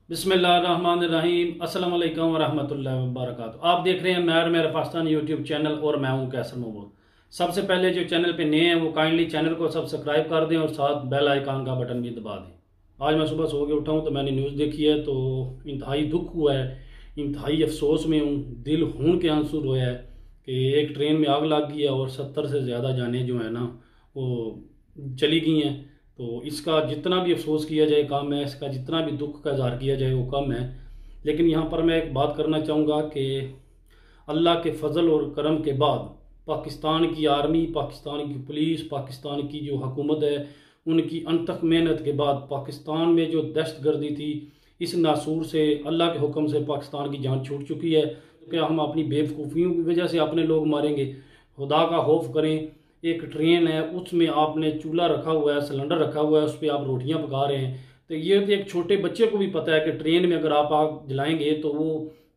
बिस्मिल्लाहिर्रहमानिर्रहीम अस्सलाम वालेकुम वरहमतुल्लाहि वबरकातुहू। आप देख रहे हैं मैर मेरा पाकिस्तान यूट्यूब चैनल और मैं हूं कैसर महमूद। सबसे पहले जो चैनल पे नए हैं वो काइंडली चैनल को सब्सक्राइब कर दें और साथ बेल आइकन का बटन भी दबा दें। आज मैं सुबह सो के उठा हूँ तो मैंने न्यूज़ देखी है तो इंतहाई दुख हुआ है, इंतहाई अफसोस में हूँ, दिल खून के आंसू रोया है कि एक ट्रेन में आग लग गई है और 70 से ज़्यादा जानें जो है ना वो चली गई हैं। तो इसका जितना भी अफसोस किया जाए कम है, इसका जितना भी दुख का इजहार किया जाए वो कम है। लेकिन यहाँ पर मैं एक बात करना चाहूँगा कि अल्लाह के फजल और करम के बाद पाकिस्तान की आर्मी, पाकिस्तान की पुलिस, पाकिस्तान की जो हुकूमत है, उनकी अनथक मेहनत के बाद पाकिस्तान में जो दहशतगर्दी थी, इस नासूर से अल्लाह के हुक्म से पाकिस्तान की जान छूट चुकी है। क्या हम अपनी बेवकूफ़ियों की वजह से अपने लोग मारेंगे? खुदा का खौफ करें। एक ट्रेन है, उसमें आपने चूल्हा रखा हुआ है, सिलेंडर रखा हुआ है, उस पर आप रोटियां पका रहे हैं। तो ये तो एक छोटे बच्चे को भी पता है कि ट्रेन में अगर आप आग जलाएंगे तो वो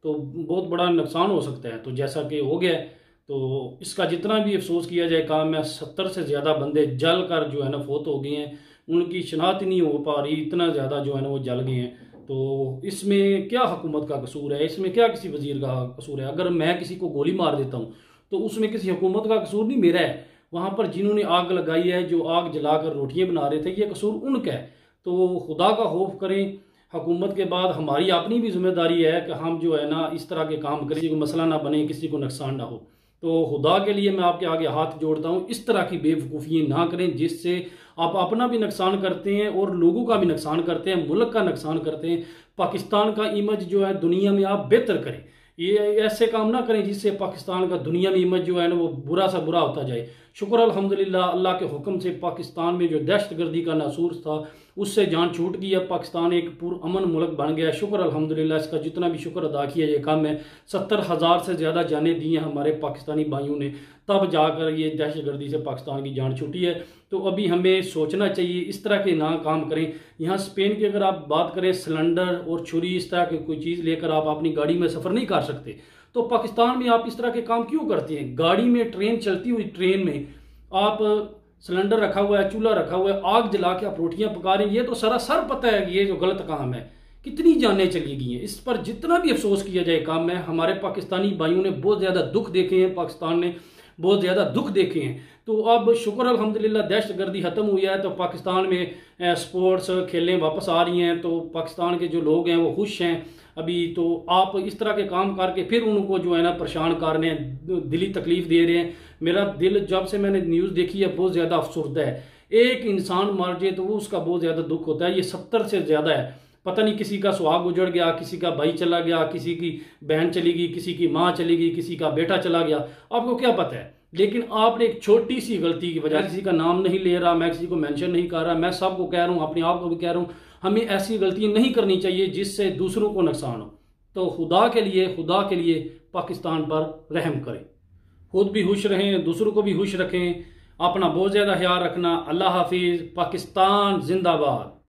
तो बहुत बड़ा नुकसान हो सकता है। तो जैसा कि हो गया, तो इसका जितना भी अफसोस किया जाए काम है। 70 से ज़्यादा बंदे जल कर जो है ना फोत हो गए हैं, उनकी शनाख्त नहीं हो पा रही, इतना ज़्यादा जो है ना वो जल गए हैं। तो इसमें क्या हुकूमत का कसूर है? इसमें क्या किसी वजीर का कसूर है? अगर मैं किसी को गोली मार देता हूँ तो उसमें किसी हुकूमत का कसूर नहीं, मेरा है। वहाँ पर जिन्होंने आग लगाई है, जो आग जलाकर रोटियां बना रहे थे, ये कसूर उनका है। तो खुदा का खौफ करें। हुकूमत के बाद हमारी अपनी भी जिम्मेदारी है कि हम जो है ना इस तरह के काम करें, किसी को मसला ना बने, किसी को नुकसान ना हो। तो खुदा के लिए मैं आपके आगे हाथ जोड़ता हूँ, इस तरह की बेवकूफ़ी ना करें जिससे आप अपना भी नुकसान करते हैं और लोगों का भी नुकसान करते हैं, मुल्क का नुकसान करते हैं। पाकिस्तान का इमेज जो है दुनिया में आप बेहतर करें। ये ऐसे काम ना करें जिससे पाकिस्तान का दुनिया में इमेज जो है ना वो बुरा सा बुरा होता जाए। शुक्र अल्हम्दुलिल्लाह, अल्लाह के हुक्म से पाकिस्तान में जो दहशतगर्दी का नासूर था उससे जान छूट गई है। पाकिस्तान एक पुरअमन मुल्क बन गया है। शुक्र अल्हम्दुलिल्लाह, इसका जितना भी शुक्र अदा किया जाए कम है। 70,000 से ज़्यादा जानें दी हैं हमारे पाकिस्तानी भाइयों ने, तब जाकर ये दहशतगर्दी से पाकिस्तान की जान छूटी है। तो अभी हमें सोचना चाहिए, इस तरह के ना काम करें। यहाँ स्पेन की अगर आप बात करें, सिलेंडर और छुरी इस तरह की कोई चीज़ लेकर आप अपनी गाड़ी में सफ़र नहीं कर सकते। तो पाकिस्तान में आप इस तरह के काम क्यों करते हैं? गाड़ी में, ट्रेन चलती हुई ट्रेन में आप सिलेंडर रखा हुआ है, चूल्हा रखा हुआ है, आग जला के आप रोटियां पका रहे हैं। ये तो सरासर पता है कि ये जो गलत काम है। कितनी जानें चली गई हैं, इस पर जितना भी अफसोस किया जाए काम है। हमारे पाकिस्तानी भाइयों ने बहुत ज़्यादा दुख देखे हैं, पाकिस्तान ने बहुत ज़्यादा दुख देखे हैं। तो अब शुक्र अल्हम्दुलिल्लाह दहशतगर्दी ख़त्म हुई है, तो पाकिस्तान में स्पोर्ट्स खेलें वापस आ रही हैं। तो पाकिस्तान के जो लोग हैं वो खुश हैं अभी। तो आप इस तरह के काम करके फिर उनको जो है ना परेशान कर रहे हैं, दिली तकलीफ दे रहे हैं। मेरा दिल जब से मैंने न्यूज़ देखी है बहुत ज़्यादा अफसुर्दा है। एक इंसान मर जाए तो वो उसका बहुत ज़्यादा दुख होता है। ये 70 से ज़्यादा है। पता नहीं किसी का सुहाग उजड़ गया, किसी का भाई चला गया, किसी की बहन चली गई, किसी की माँ चली गई, किसी का बेटा चला गया, आपको क्या पता है। लेकिन आपने एक छोटी सी गलती की वजह, किसी का नाम नहीं ले रहा, मैं किसी को मेंशन नहीं कर रहा, मैं सबको कह रहा हूँ, अपने आप को भी कह रहा हूँ, हमें ऐसी गलती नहीं करनी चाहिए जिससे दूसरों को नुकसान हो। तो खुदा के लिए पाकिस्तान पर रहम करें। खुद भी खुश रहें, दूसरों को भी खुश रखें, अपना बहुत ज़्यादा ख्याल रखना। अल्लाह हाफिज़। पाकिस्तान जिंदाबाद।